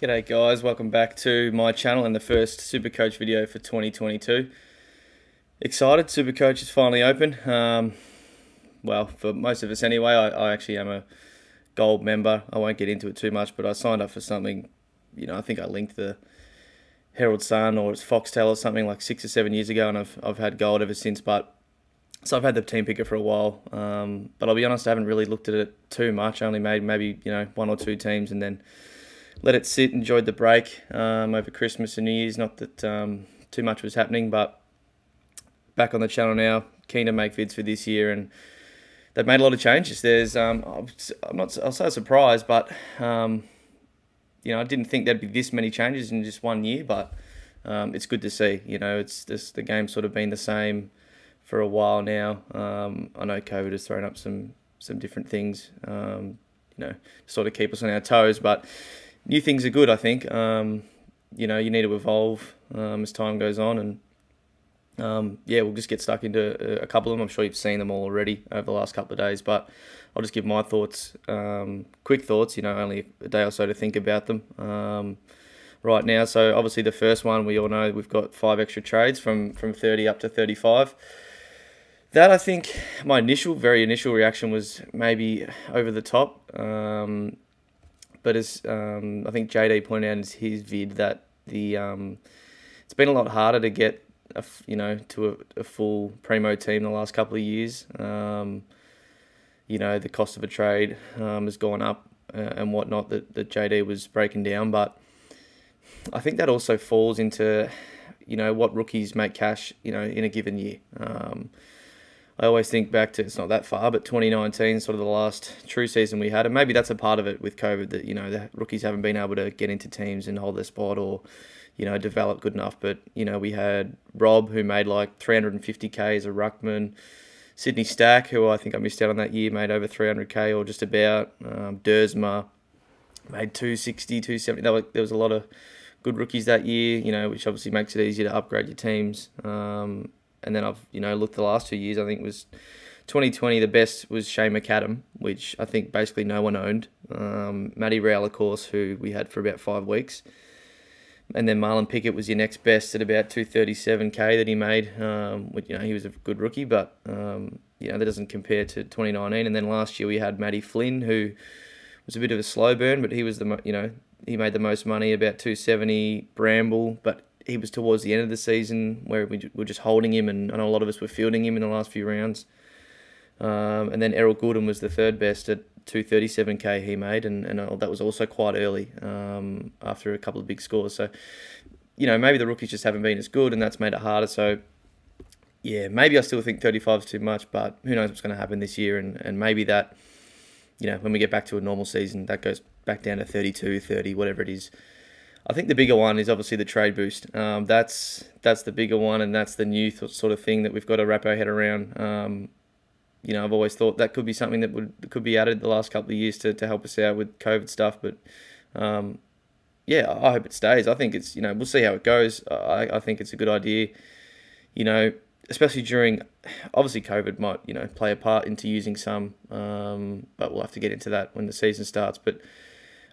G'day guys, welcome back to my channel and the first SuperCoach video for 2022. Excited, SuperCoach is finally open. Well, for most of us anyway. I actually am a gold member. I won't get into it too much, but I signed up for something, I think I linked the Herald Sun or it's Foxtel or something like 6 or 7 years ago, and I've had gold ever since. So I've had the team picker for a while, but I'll be honest, I haven't really looked at it too much. I only made maybe one or two teams and then let it sit. Enjoyed the break over Christmas and New Year's. Not that too much was happening, but back on the channel now, keen to make vids for this year, and they've made a lot of changes. I'll say surprised, but I didn't think there'd be this many changes in just 1 year, but it's good to see. It's just the game's sort of been the same for a while now. I know COVID has thrown up some different things, to sort of keep us on our toes, but new things are good, I think. You need to evolve as time goes on, and we'll just get stuck into a couple of them. I'm sure you've seen them all already over the last couple of days, but I'll just give my thoughts, quick thoughts, only a day or so to think about them right now. So obviously the first one, we all know we've got 5 extra trades from 30 up to 35. That, I think, my very initial reaction was maybe over the top. But as I think JD pointed out in his vid, that it's been a lot harder to get to a full primo team the last couple of years. The cost of a trade has gone up and whatnot that JD was breaking down. But I think that also falls into what rookies make cash in a given year. I always think back to, it's not that far, but 2019, sort of the last true season we had, and maybe that's a part of it with COVID, that the rookies haven't been able to get into teams and hold their spot or develop good enough. But we had Rob, who made like 350k as a ruckman. Sydney Stack, who I think I missed out on that year, made over 300k or just about. Dersma made 260, 270. There was a lot of good rookies that year, which obviously makes it easier to upgrade your teams. And then I've, looked the last 2 years. I think it was 2020, the best was Shane McAdam, which I think basically no one owned. Matty Rowell, of course, who we had for about 5 weeks. And then Marlon Pickett was your next best at about 237k that he made. Which, he was a good rookie, but, that doesn't compare to 2019. And then last year we had Matty Flynn, who was a bit of a slow burn, but he was he made the most money, about 270. Bramble, but he was towards the end of the season where we were just holding him, and I know a lot of us were fielding him in the last few rounds. And then Errol Goulden was the third best at 237k he made, and that was also quite early after a couple of big scores. So, maybe the rookies just haven't been as good, and that's made it harder. So, yeah, maybe I still think 35 is too much, but who knows what's going to happen this year, and maybe that, when we get back to a normal season, that goes back down to 32, 30, whatever it is. I think the bigger one is obviously the trade boost. That's the bigger one, and that's the new sort of thing that we've got to wrap our head around. I've always thought that could be something that could be added the last couple of years to help us out with COVID stuff. But I hope it stays. I think it's we'll see how it goes. I think it's a good idea. Especially during, obviously COVID might play a part into using some, but we'll have to get into that when the season starts. But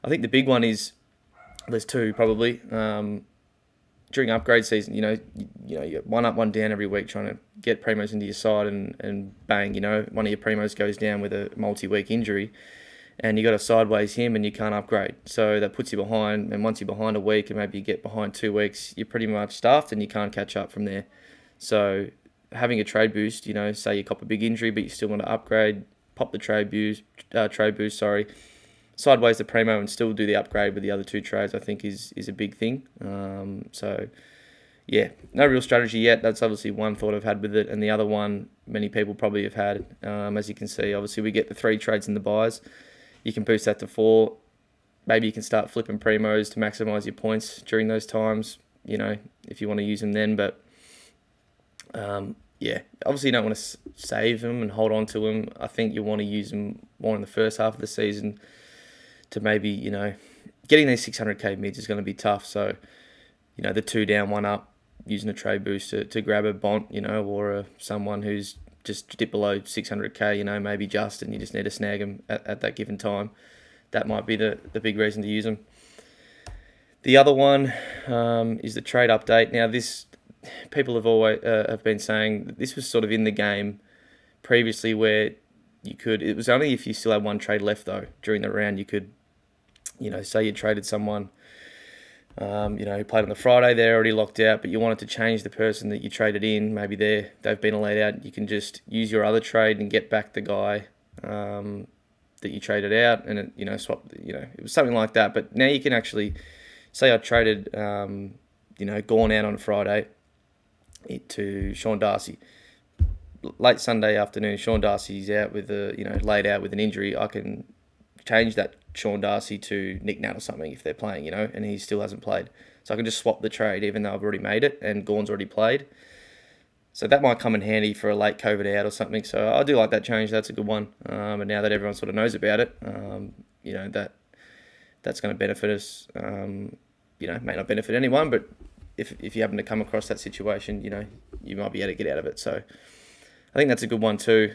I think the big one is, there's two probably. During upgrade season, you're one up, one down every week trying to get primos into your side, and bang, one of your primos goes down with a multi-week injury, and you got to sideways him and you can't upgrade. So that puts you behind, and once you're behind a week and maybe you get behind 2 weeks, you're pretty much stuffed and you can't catch up from there. So having a trade boost, say you cop a big injury but you still want to upgrade, pop the trade boost, sideways the primo and still do the upgrade with the other 2 trades, I think is a big thing. So yeah, no real strategy yet. That's obviously one thought I've had with it, and the other one many people probably have had. As you can see, obviously we get the 3 trades in the buys. You can boost that to 4. Maybe you can start flipping primos to maximise your points during those times, if you want to use them then. But obviously you don't want to save them and hold on to them. I think you want to use them more in the first half of the season to maybe, getting these 600k mids is going to be tough. So, the 2 down, 1 up, using a trade boost to grab a Bont, or someone who's just dip below 600k, maybe just, and you just need to snag them at that given time. That might be the big reason to use them. The other one is the trade update. Now, this people have always have been saying that this was sort of in the game previously, where you could. It was only if you still had one trade left though during the round. You could, say you traded someone, who played on the Friday, they're already locked out, but you wanted to change the person that you traded in. Maybe they've been laid out. You can just use your other trade and get back the guy that you traded out, and swap. It was something like that. But now you can actually say I traded, gone out on Friday to Sean Darcy. Late Sunday afternoon, Sean Darcy's out with laid out with an injury. I can change that Sean Darcy to Nick Nat or something if they're playing, and he still hasn't played. So I can just swap the trade even though I've already made it and Gawn's already played. So that might come in handy for a late COVID out or something. So I do like that change. That's a good one. And now that everyone sort of knows about it, that's going to benefit us. May not benefit anyone, but if you happen to come across that situation, you might be able to get out of it. So I think that's a good one too.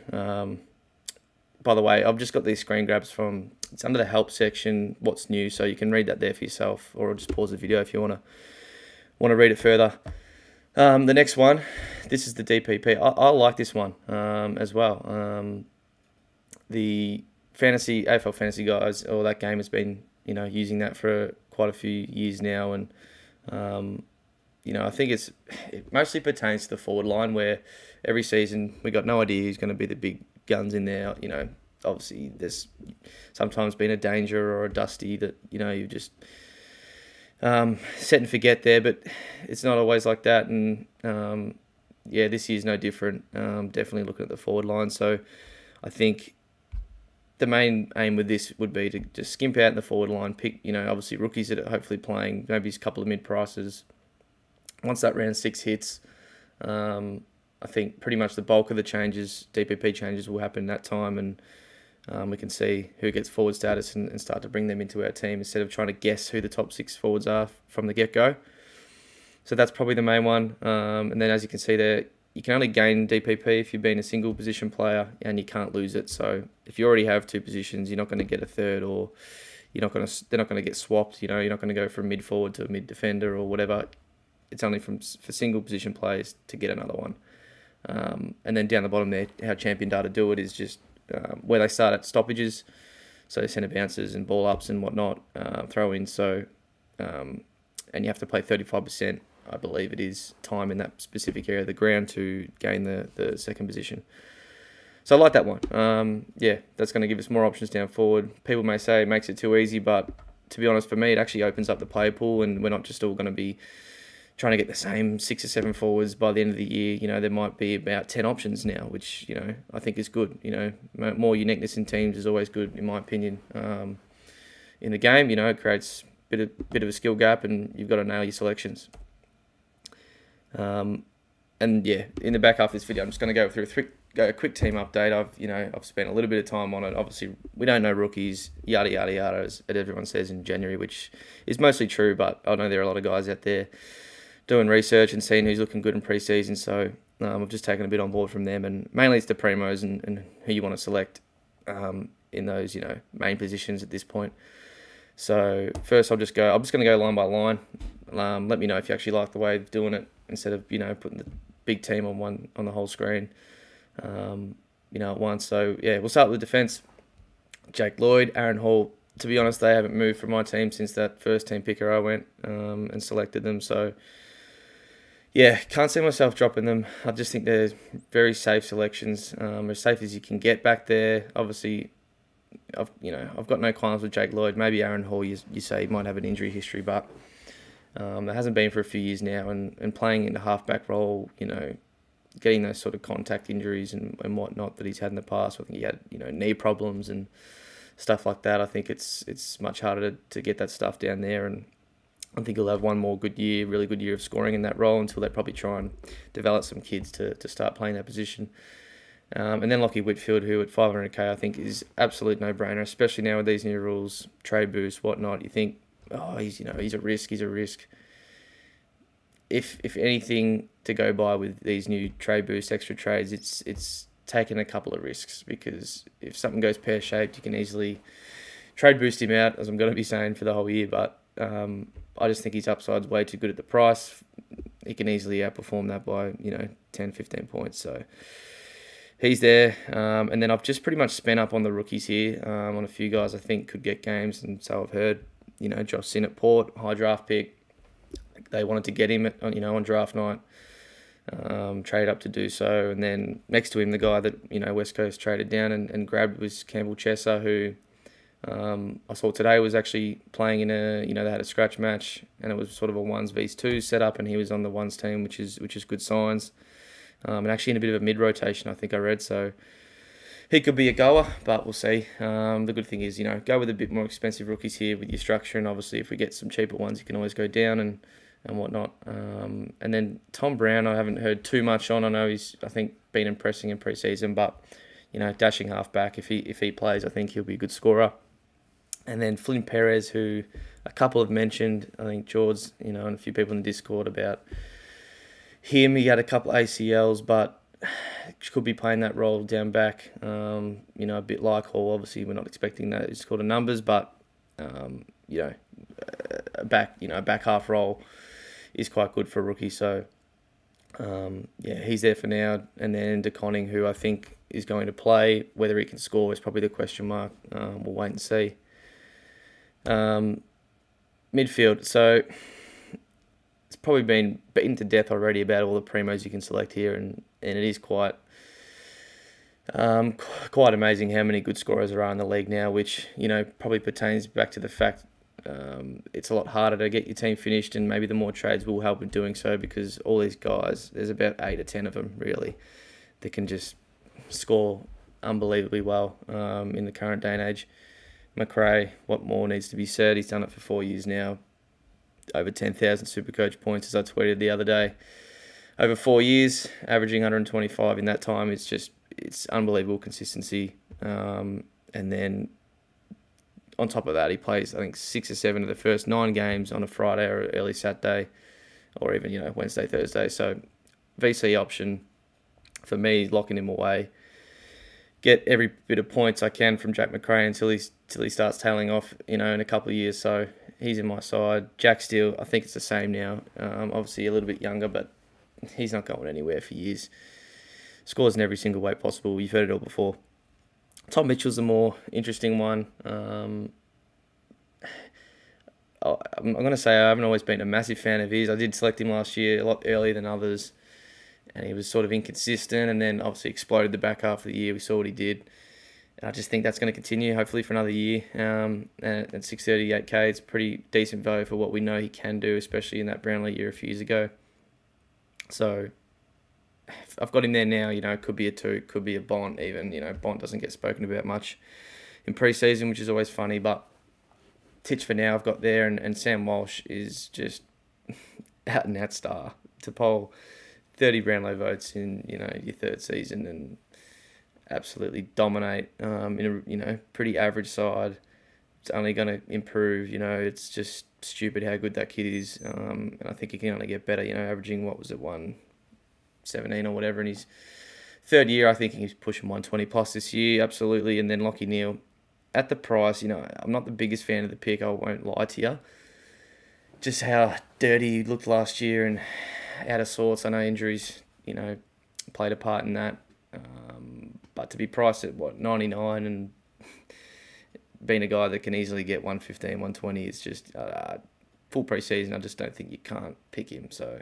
By the way, I've just got these screen grabs it's under the help section, what's new, so you can read that there for yourself, or just pause the video if you want to read it further. The next one, this is the DPP. I like this one as well. The AFL Fantasy guys, or that game has been using that for quite a few years now, and I think it mostly pertains to the forward line, where every season we got no idea who's going to be the big guns in there. Obviously there's sometimes been a Danger or a Dusty that you just set and forget there, but it's not always like that. And this year's no different. Definitely looking at the forward line. So I think the main aim with this would be to just skimp out in the forward line, pick obviously rookies that are hopefully playing, maybe a couple of mid prices. Once that round 6 hits, I think pretty much the bulk of the changes, DPP changes, will happen that time, and we can see who gets forward status and start to bring them into our team instead of trying to guess who the top 6 forwards are from the get-go. So that's probably the main one. And then as you can see there, you can only gain DPP if you've been a single position player, and you can't lose it. So if you already have 2 positions, you're not going to get a third, or they're not going to get swapped. You're not going to go from mid forward to a mid defender or whatever. It's only for single position players to get another one. And then down the bottom there, how champion data do it is just where they start at stoppages, so centre bounces and ball ups and whatnot, throw in. So and you have to play 35%, I believe it is, time in that specific area of the ground to gain the second position. So I like that one. That's going to give us more options down forward. People may say it makes it too easy, but to be honest, for me, it actually opens up the player pool, and we're not just all going to be trying to get the same 6 or 7 forwards by the end of the year. There might be about 10 options now, which, I think is good. More uniqueness in teams is always good, in my opinion. In the game, it creates a bit of a skill gap, and you've got to nail your selections. In the back half of this video, I'm just going to go through a quick team update. I've spent a little bit of time on it. Obviously, we don't know rookies, yada, yada, yada, as everyone says in January, which is mostly true, but I know there are a lot of guys out there doing research and seeing who's looking good in pre-season, so I've just taken a bit on board from them, and mainly it's the primos and who you want to select in those main positions at this point. So first, I'm just going to go line by line. Let me know if you actually like the way of doing it instead of putting the big team on the whole screen at once. So we'll start with defence. Jake Lloyd, Aaron Hall. To be honest, they haven't moved from my team since that first team picker I went and selected them. So can't see myself dropping them. I just think they're very safe selections, as safe as you can get back there. Obviously, I've got no qualms with Jake Lloyd. Maybe Aaron Hall, you say he might have an injury history, but it hasn't been for a few years now. And playing in the halfback role, getting those sort of contact injuries and whatnot that he's had in the past. I think he had knee problems and stuff like that. I think it's much harder to get that stuff down there, and I think he'll have one more really good year of scoring in that role until they probably try and develop some kids to start playing that position. And then Lockie Whitfield, who at 500k I think is absolute no-brainer, especially now with these new rules, trade boost, whatnot. You think, he's a risk. If anything to go by with these new trade boost, extra trades, it's taken a couple of risks, because if something goes pear-shaped, you can easily trade boost him out, as I'm going to be saying for the whole year, but I just think his upside's way too good at the price. He can easily outperform that by 10, 15 points. So he's there. And then I've just pretty much spent up on the rookies here on a few guys I think could get games, and so I've heard. Josh Sin at Port, high draft pick. They wanted to get him on draft night. Traded up to do so, and then next to him, the guy that West Coast traded down and grabbed was Campbell Chesser, who I saw today was actually playing in a they had a scratch match, and it was sort of a 1s vs 2s setup, and he was on the 1s team, which is good signs, and actually in a bit of a mid rotation, I think I read, so he could be a goer, but we'll see. The good thing is go with a bit more expensive rookies here with your structure, and obviously if we get some cheaper ones, you can always go down and whatnot. And then Tom Brown, I haven't heard too much on. I know he's, I think, been impressing in pre-season, but dashing halfback, if he plays, I think he'll be a good scorer. And then Flynn Perez, who a couple have mentioned, I think George, and a few people in the Discord about him. He had a couple ACLs, but could be playing that role down back. A bit like Hall. Obviously, we're not expecting those sort of numbers, but a back half role is quite good for a rookie. So he's there for now. And then DeConning, who I think is going to play, whether he can score is probably the question mark. We'll wait and see. Midfield. So it's probably been beaten to death already about all the primos you can select here, and it is quite amazing how many good scorers there are in the league now, which probably pertains back to the fact it's a lot harder to get your team finished, and maybe the more trades will help in doing so, because all these guys, there's about 8 or 10 of them really that can just score unbelievably well in the current day and age. McRae, what more needs to be said? He's done it for 4 years now. Over 10,000 SuperCoach points, as I tweeted the other day. Over 4 years, averaging 125 in that time. It's unbelievable consistency. And then on top of that, he plays, I think, 6 or 7 of the first 9 games on a Friday or early Saturday, or even, Wednesday, Thursday. So VC option for me, locking him away. Get every bit of points I can from Jack McRae until he starts tailing off, in a couple of years. So he's in my side. Jack Steele, I think it's the same now. Obviously a little bit younger, but he's not going anywhere for years. Scores in every single way possible. You've heard it all before. Tom Mitchell's the more interesting one. I'm going to say I haven't always been a massive fan of his. I did select him last year a lot earlier than others, and he was sort of inconsistent, and then obviously exploded the back half of the year. We saw what he did. And I just think that's going to continue, hopefully, for another year. And at 638k, it's pretty decent value for what we know he can do, especially in that Brownlee year a few years ago. So I've got him there now. It could be a 2, could be a Bont even. Bont doesn't get spoken about much in pre-season, which is always funny. But Titch for now I've got there, and Sam Walsh is just out and out star to poll 30 Brownlow votes in your third season and absolutely dominate in a pretty average side. It's only going to improve. It's just stupid how good that kid is, and I think he can only get better. Averaging, what was it, 117 or whatever in his third year. I think he's pushing 120 plus this year, absolutely. And then Lockie Neal at the price. I'm not the biggest fan of the pick, I won't lie to you. Just how dirty he looked last year and out of sorts. I know injuries, played a part in that. But to be priced at, 99 and being a guy that can easily get 115, 120, it's just full pre-season. I just don't think you can't pick him. So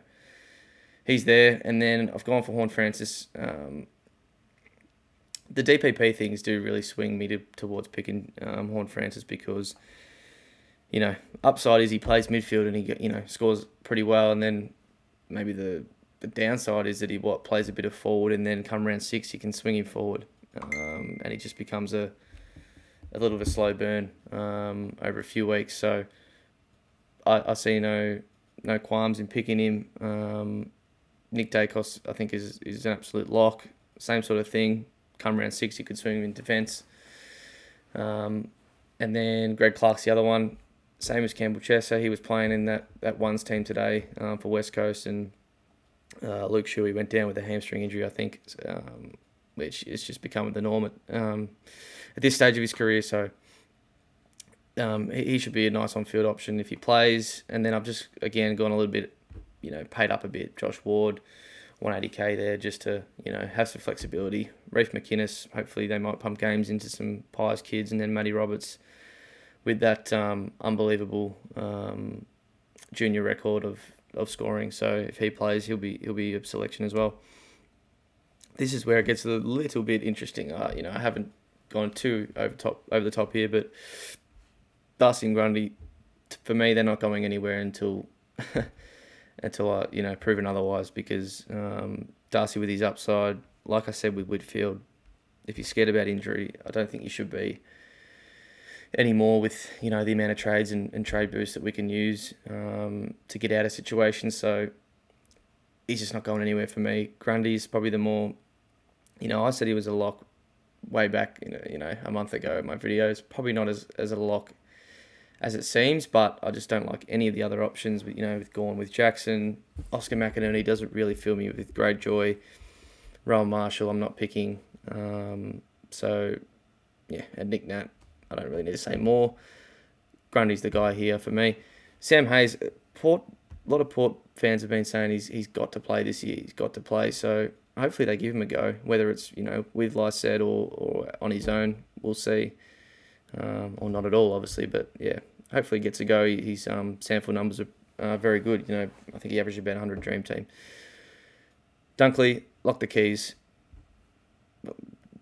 he's there. And then I've gone for Horn Francis. The DPP things do really swing me towards picking Horn Francis because, upside is he plays midfield and he scores pretty well, and then maybe the downside is that he plays a bit of forward, and then come round 6 you can swing him forward, and he just becomes a little of a slow burn over a few weeks. So I see no qualms in picking him. Nick Dacos I think is an absolute lock. Same sort of thing. Come round 6 you could swing him in defence. And then Greg Clark's the other one. Same as Campbell Chesser. He was playing in that ones team today for West Coast, and Luke Shuey went down with a hamstring injury, I think, which is just becoming the norm at this stage of his career. So he should be a nice on-field option if he plays. And then I've just, again, gone a little bit, paid up a bit. Josh Ward, 180k there just to, have some flexibility. Reef McInnes, hopefully they might pump games into some Pies kids. And then Matty Roberts with that unbelievable junior record of scoring. So if he plays, he'll be a selection as well. This is where it gets a little bit interesting. I haven't gone too over the top here, but Darcy and Grundy, for me, they're not going anywhere until I proven otherwise. Because Darcy with his upside, like I said with Midfield, if you're scared about injury, I don't think you should be anymore with the amount of trades and trade boosts that we can use to get out of situations. So he's just not going anywhere for me. Grundy's probably the more, I said he was a lock way back, a month ago in my videos. Probably not as a lock as it seems, but I just don't like any of the other options. With Gawn, with Jackson, Oscar McInerney doesn't really fill me with great joy. Rowan Marshall, I'm not picking. So yeah, and Nick Nat, I don't really need to say more. Grundy's the guy here for me. Sam Hayes, a lot of Port fans have been saying he's got to play this year. He's got to play. So hopefully they give him a go, whether it's with Lysette or on his own. We'll see, or not at all, obviously. But yeah, hopefully he gets a go. His sample numbers are very good. I think he averaged about 100 Dream Team. Dunkley, lock the keys.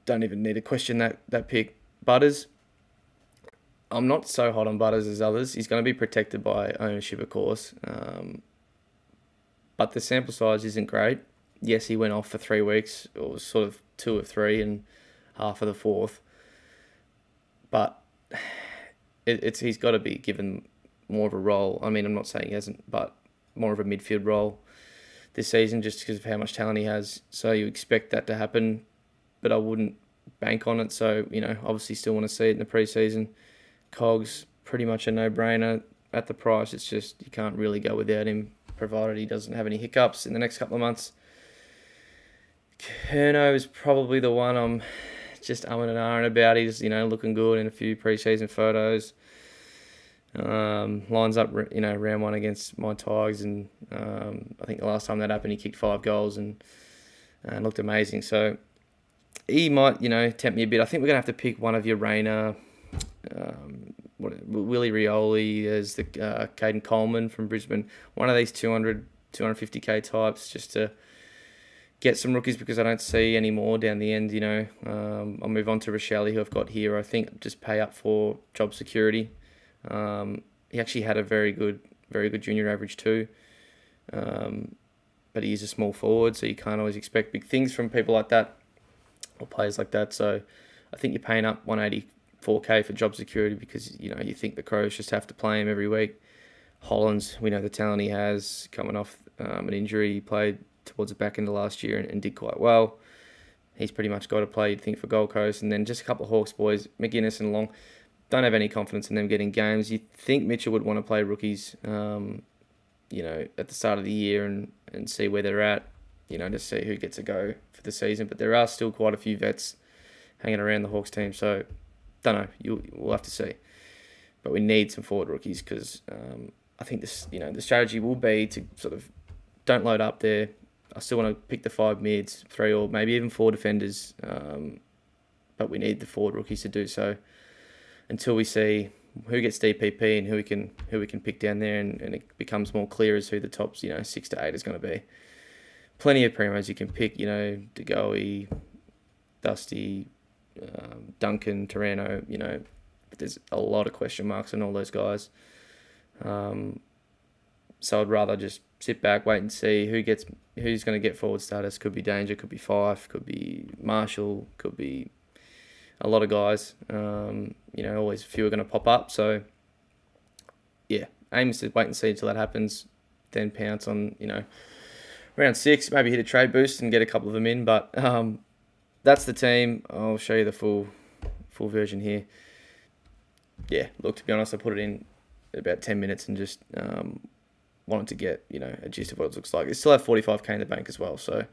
Don't even need to question that pick. Butters, I'm not so hot on Butters as others. He's going to be protected by ownership, of course. But the sample size isn't great. Yes, he went off for 3 weeks, or sort of 2 of 3 and half of the 4th. But he's got to be given more of a role. I mean, I'm not saying he hasn't, but more of a midfield role this season just because of how much talent he has. So you expect that to happen, but I wouldn't bank on it. So, obviously still want to see it in the preseason. Cogs, pretty much a no-brainer at the price. It's just you can't really go without him, provided he doesn't have any hiccups in the next couple of months. Kerno is probably the one I'm just umming and ahhing about. He's, looking good in a few preseason photos. Lines up, round 1 against my Tigers, and I think the last time that happened, he kicked 5 goals and looked amazing. So he might, tempt me a bit. I think we're going to have to pick one of your Rayner, Willie Rioli, as the Caden Coleman from Brisbane. One of these 200, 250k types, just to get some rookies, because I don't see any more down the end. I'll move on to Rochelle, who I've got here. I think just pay up for job security. He actually had a very good junior average too. But he is a small forward, so you can't always expect big things from people like that or players like that. So I think you're paying up 184k for job security because you think the Crows just have to play him every week. Hollands, we know the talent he has coming off an injury. He played towards the back end of last year and did quite well. He's pretty much got to play, you'd think, for Gold Coast. And then just a couple of Hawks boys, McInnes and Long. Don't have any confidence in them getting games. You think Mitchell would want to play rookies, at the start of the year and see where they're at, to see who gets a go for the season. But there are still quite a few vets hanging around the Hawks team, so don't know. We'll have to see. But we need some forward rookies because I think this, the strategy will be to sort of don't load up there. I still want to pick the 5 mids, 3 or maybe even 4 defenders, but we need the forward rookies to do so until we see who gets DPP and who we can pick down there, and it becomes more clear as who the top 6 to 8 is going to be. Plenty of primos you can pick, DeGoey, Dusty, Duncan, Torano, but there's a lot of question marks on all those guys. So I'd rather just sit back, wait and see who's going to get forward status. Could be Danger, could be Fife, could be Marshall, could be a lot of guys. Always a few are going to pop up. So yeah, aim is to wait and see until that happens, then pounce on round 6, maybe hit a trade boost and get a couple of them in. But that's the team. I'll show you the full version here. Yeah, look, to be honest, I put it in about 10 minutes and just wanted to get a gist of what it looks like. It still have 45k in the bank as well, so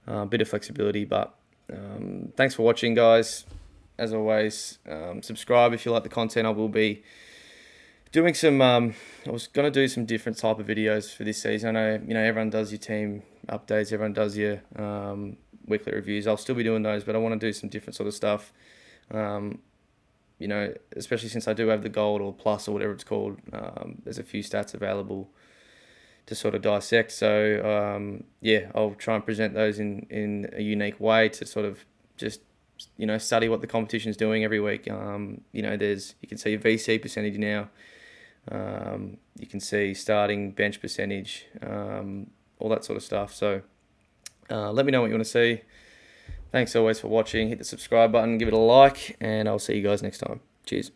a bit of flexibility. But thanks for watching, guys. As always, subscribe if you like the content. I will be doing some. I was gonna do some different type of videos for this season. I know everyone does your team updates, everyone does your weekly reviews. I'll still be doing those, but I want to do some different sort of stuff. Especially since I do have the gold or plus or whatever it's called. There's a few stats available to sort of dissect. So I'll try and present those in a unique way to sort of just study what the competition's doing every week. You can see VC percentage now. You can see starting bench percentage, all that sort of stuff. So let me know what you want to see. Thanks always for watching. Hit the subscribe button, give it a like, and I'll see you guys next time. Cheers.